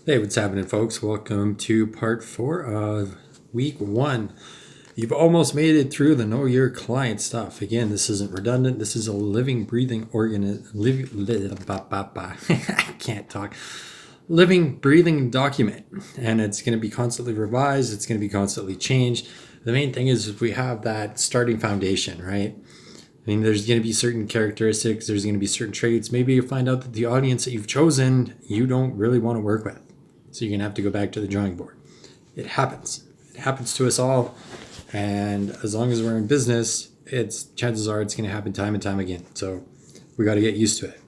Hey, what's happening, folks? Welcome to part 4 of week 1. You've almost made it through the Know Your Client stuff. Again, this isn't redundant. This is a living, breathing I can't talk. Living, breathing document. And it's going to be constantly revised. It's going to be constantly changed. The main thing is we have that starting foundation, right? I mean, there's going to be certain characteristics. There's going to be certain traits. Maybe you find out that the audience that you've chosen, you don't really want to work with. So you're going to have to go back to the drawing board. It happens. It happens to us all. And as long as we're in business, chances are it's going to happen time and time again. So we got to get used to it.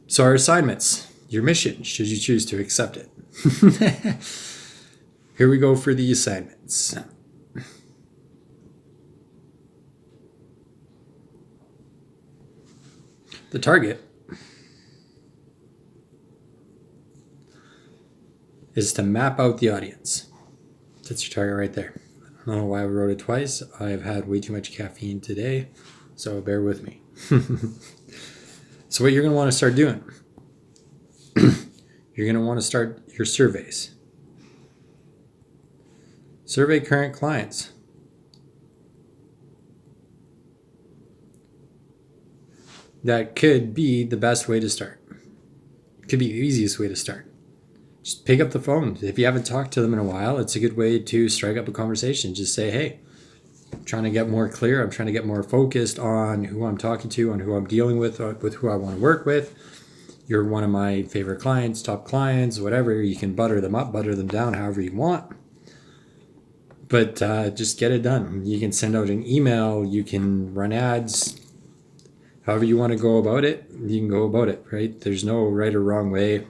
So our assignments, your mission, should you choose to accept it. Here we go for the assignments. The target is to map out the audience. That's your target right there. I don't know why I wrote it twice. I've had way too much caffeine today, so bear with me. So what you're going to want to start doing, you're going to want to start your surveys. Survey current clients. That could be the best way to start. Could be the easiest way to start. Just pick up the phone. If you haven't talked to them in a while, it's a good way to strike up a conversation. Just say, hey, I'm trying to get more clear. I'm trying to get more focused on who I'm talking to, on who I'm dealing with who I want to work with. You're one of my favorite clients, top clients, whatever. You can butter them up, butter them down, however you want. But just get it done. You can send out an email. You can run ads. However you want to go about it, you can go about it, right? There's no right or wrong way.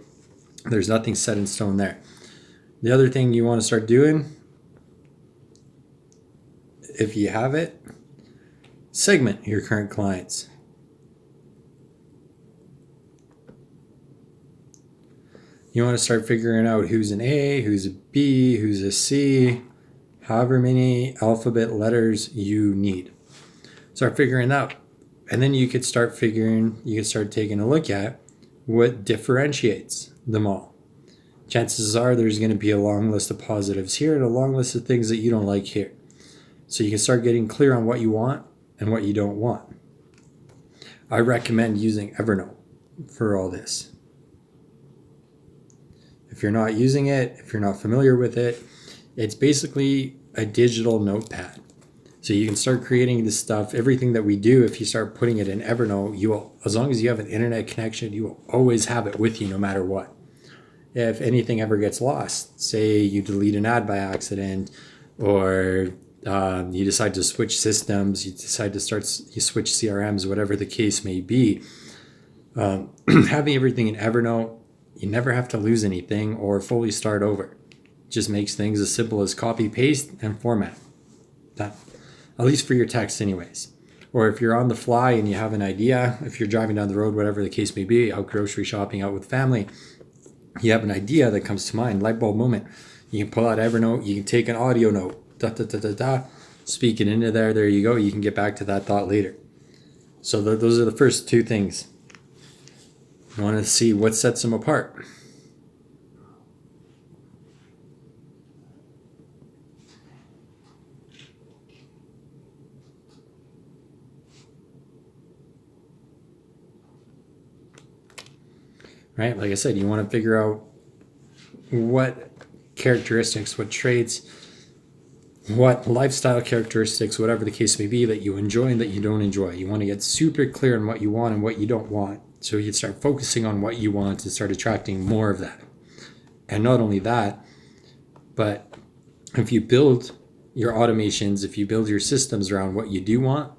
There's nothing set in stone there. The other thing you want to start doing, if you have it, segment your current clients. You want to start figuring out who's an A, who's a B, who's a C, however many alphabet letters you need. Start figuring out. And then you could start taking a look at what differentiates them all. Chances are there's going to be a long list of positives here and a long list of things that you don't like here. So you can start getting clear on what you want and what you don't want. I recommend using Evernote for all this. If you're not using it, if you're not familiar with it, it's basically a digital notepad. So you can start creating this stuff. Everything that we do, if you start putting it in Evernote, you will, as long as you have an internet connection, you will always have it with you no matter what. If anything ever gets lost, say you delete an ad by accident, or you decide to switch systems, you switch CRMs, whatever the case may be, having everything in Evernote, you never have to lose anything or fully start over. It just makes things as simple as copy, paste, and format. Done. At least for your text anyways. Or if you're on the fly and you have an idea, if you're driving down the road, whatever the case may be, out grocery shopping, out with family, you have an idea that comes to mind, light bulb moment. You can pull out Evernote, you can take an audio note, speak it into there you go. You can get back to that thought later. So those are the first two things. You want to see what sets them apart. Right? Like I said, you want to figure out what characteristics, what traits, what lifestyle characteristics, whatever the case may be, that you enjoy and that you don't enjoy. You want to get super clear on what you want and what you don't want. So you start focusing on what you want and start attracting more of that. And not only that, but if you build your automations, if you build your systems around what you do want,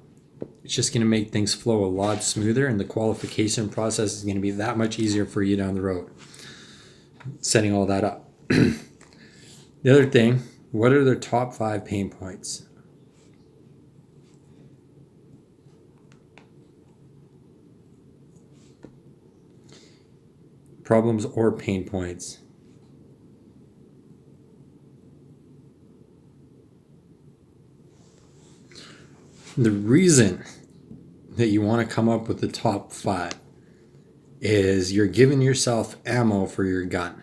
it's just going to make things flow a lot smoother, and the qualification process is going to be that much easier for you down the road. Setting all that up. The other thing, what are their top 5 pain points? Problems or pain points. The reason that you want to come up with the top 5 is you're giving yourself ammo for your gun.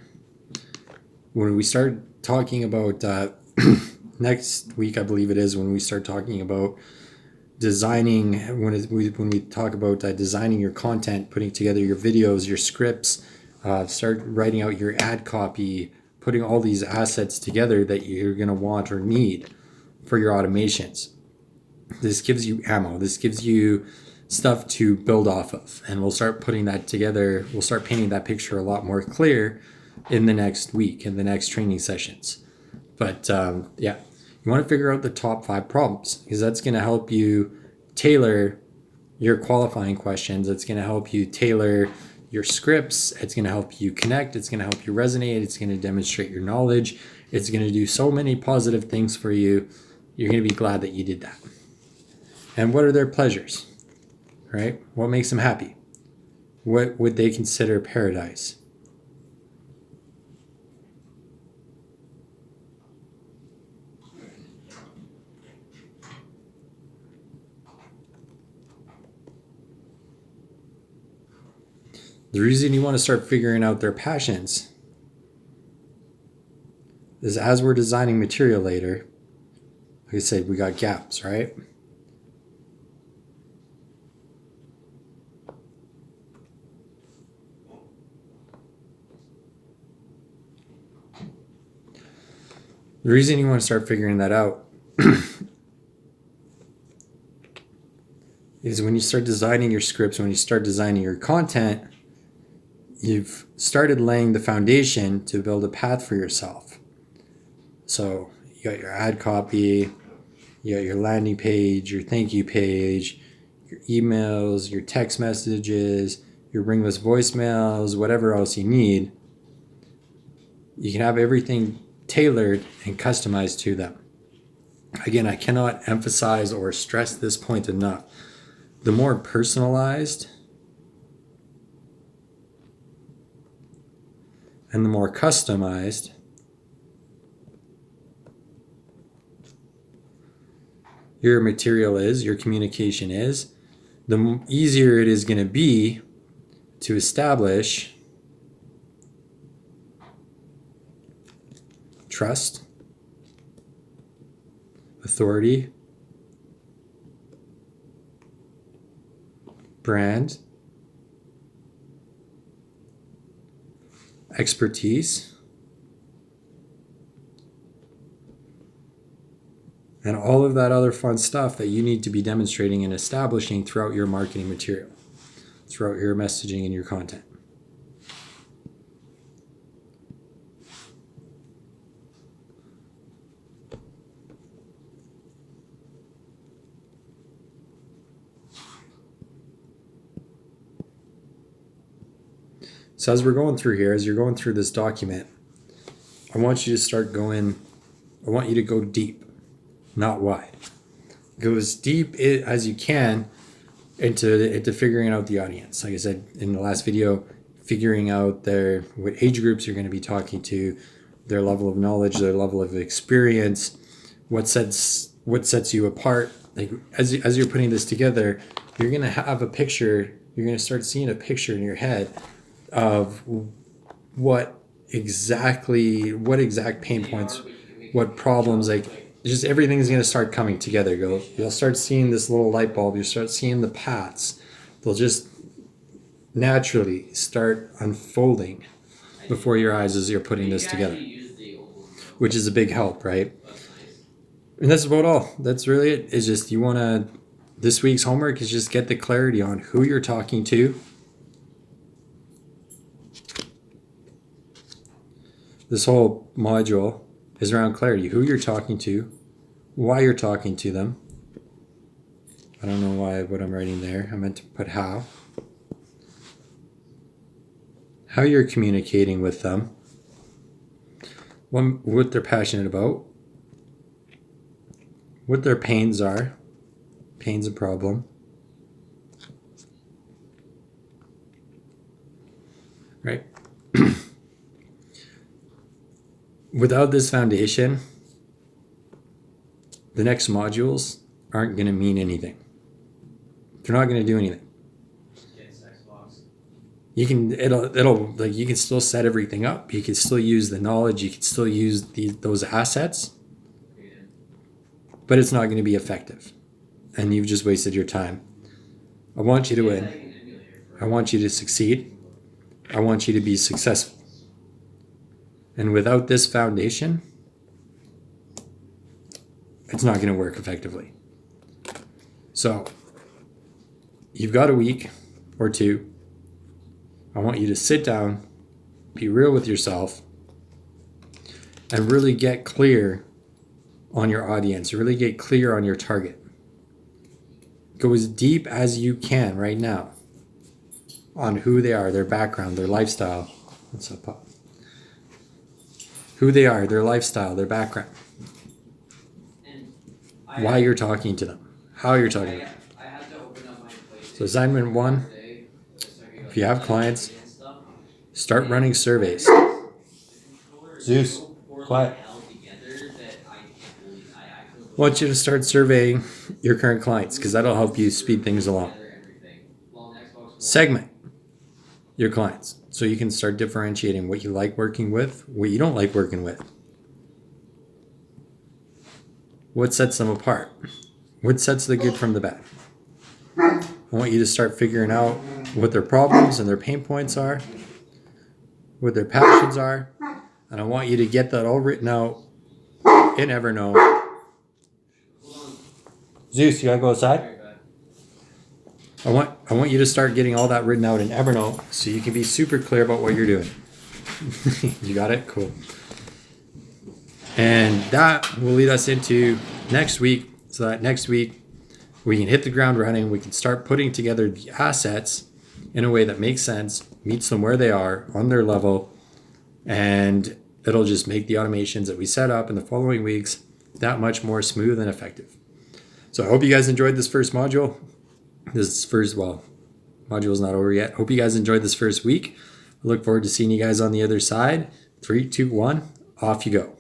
when we start talking about next week, I believe it is, when we start talking about designing, when we talk about designing your content, putting together your videos, your scripts, start writing out your ad copy, putting all these assets together that you're going to want or need for your automations. This gives you ammo. This gives you stuff to build off of. And we'll start putting that together. We'll start painting that picture a lot more clear in the next week, in the next training sessions. But yeah, you want to figure out the top 5 problems, because that's going to help you tailor your qualifying questions. It's going to help you tailor your scripts. It's going to help you connect. It's going to help you resonate. It's going to demonstrate your knowledge. It's going to do so many positive things for you. You're going to be glad that you did that. And what are their pleasures, right? What makes them happy? What would they consider paradise? The reason you want to start figuring out their passions is, as we're designing material later, like I said, we got gaps, right? The reason you want to start figuring that out is when you start designing your scripts, when you start designing your content, you've started laying the foundation to build a path for yourself. So you got your ad copy, you got your landing page, your thank you page, your emails, your text messages, your ringless voicemails, whatever else you need. You can have everything tailored and customized to them. Again, I cannot emphasize or stress this point enough. The more personalized and the more customized your material is, your communication is, the easier it is going to be to establish trust, authority, brand, expertise, and all of that other fun stuff that you need to be demonstrating and establishing throughout your marketing material, throughout your messaging and your content. So as we're going through here, as you're going through this document, I want you to go deep, not wide. Go as deep as you can into figuring out the audience. Like I said in the last video, figuring out what age groups you're going to be talking to, their level of knowledge, their level of experience, what sets you apart. Like as you're putting this together, you're going to have a picture. You're going to start seeing a picture in your head of what exact pain points, what problems, like just everything's going to start coming together. You'll start seeing this little light bulb. You'll start seeing the paths. They'll just naturally start unfolding before your eyes as you're putting this together, which is a big help, right? And that's about all. That's really it. It's just this week's homework is just get the clarity on who you're talking to. This whole module is around clarity. Who you're talking to, why you're talking to them. I don't know what I'm writing there. I meant to put how. How you're communicating with them. What they're passionate about. What their pains are. Pain's a problem. Right? Without this foundation, the next modules aren't going to mean anything. They're not going to do anything. Yes, Xbox. it'll like you can still set everything up. You can still use the knowledge. You can still use those assets, but it's not going to be effective, and you've just wasted your time. I want you to win. I want you to succeed. I want you to be successful. And without this foundation, it's not going to work effectively. So you've got a week or two. I want you to sit down, be real with yourself, and really get clear on your audience, really get clear on your target. Go as deep as you can right now on who they are, their background, their lifestyle. What's up, Pop? Who they are, their lifestyle, their background. Why you're talking to them, how you're talking to them. So assignment 1, if you have clients, start running surveys. Zeus, quiet. I want you to start surveying your current clients because that'll help you speed things along. Segment your clients so you can start differentiating what you like working with, what you don't like working with. What sets them apart? What sets the good from the bad? I want you to start figuring out what their problems and their pain points are, what their passions are, and I want you to get that all written out in Evernote. Zeus, you gotta go outside? I want you to start getting all that written out in Evernote so you can be super clear about what you're doing. You got it? Cool. And that will lead us into next week, so that next week we can hit the ground running. We can start putting together the assets in a way that makes sense, meets them where they are on their level, and it'll just make the automations that we set up in the following weeks that much more smooth and effective. So I hope you guys enjoyed this first module. Module's not over yet. Hope you guys enjoyed this first week. I look forward to seeing you guys on the other side. 3, 2, 1, off you go.